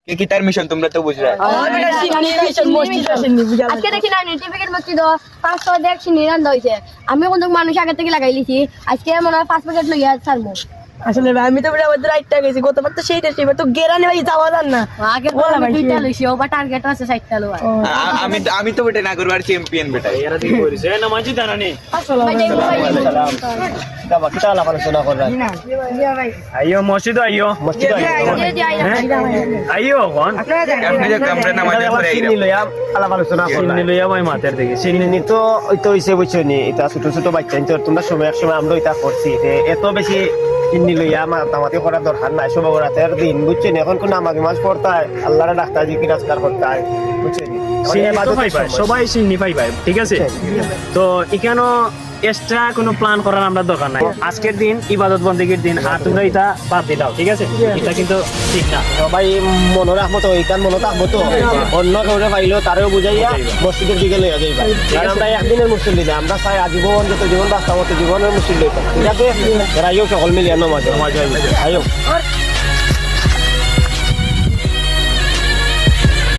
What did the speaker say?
কি তার মিশন তোমরা তো বুঝরা আজকে দেখি না নিটিফিকেট মসজিদ 500 দেখ নিরান হইছে আমি কোন মানুষ আগে থেকে লাগাই লিছি আজকে মনে হয় 5 প্যাকেট লইয়া ছাড়বো আসলে ভাই আমি তো বড় বড় রাইটটা গেছি গতবার তো সেইটা সেবার তো গেরানি ভাই যাওয়া যান না আগে বলা ভাই দুইটা লইছি ওবা টার্গেট আছে 60টা লওয়া আমি তো বেটা না করবার চ্যাম্পিয়ন বেটা এরা দিকে কইছে না মাঝি দাঁড়ানি দাবা কিটা আলাপ আলোচনা কররা আইও মসজিদ আইও আইও কোন আপনি যে কামরে নামাজে পড়ে আইরা চিনি লইয়া আলাপ আলোচনা কররা চিনি লইয়া ভাই মাথার দিকে চিনি তো ওই তো হইছে বুঝছনি এটা ছোট ছোট বাচ্চা তো তোমরা সময় আমরা এটা করছি এত বেশি চিনি লইয়া মাতামাতি করার দরকার নাই সব রাতের দিন বুঝছেন এখন কোন নামাজ নামাজ পড়তে হয় আল্লাহর ডাক্তার জিকির আজকার করতে হয় বুঝছেন সবাই চিনি পাইবে ঠিক আছে তো এখানে এক্সট্রা কোনো প্ল্যান করার আমরা দরকার নাই আজকের দিন ইবাদত বন্দেগীর দিন আর তোমরা এটা বাদ দিয়ে দাও ঠিক আছে এটা কিন্তু ঠিক না সবাই মনে রাখবো তো এইখান মনে থাকবো তো অন্য কাউরে পাইলেও তারেও বুঝাইয়া মসজিদের দিকে লইয়া যাইবা কারণ আমরা একদিনের মুসলিম না আমরা চাই আজীবন যত জীবন বাস্তবত জীবনের মুসলিম লইতাম ঠিক আছে এরাইও সকল মিলিয়া নমাজ আইও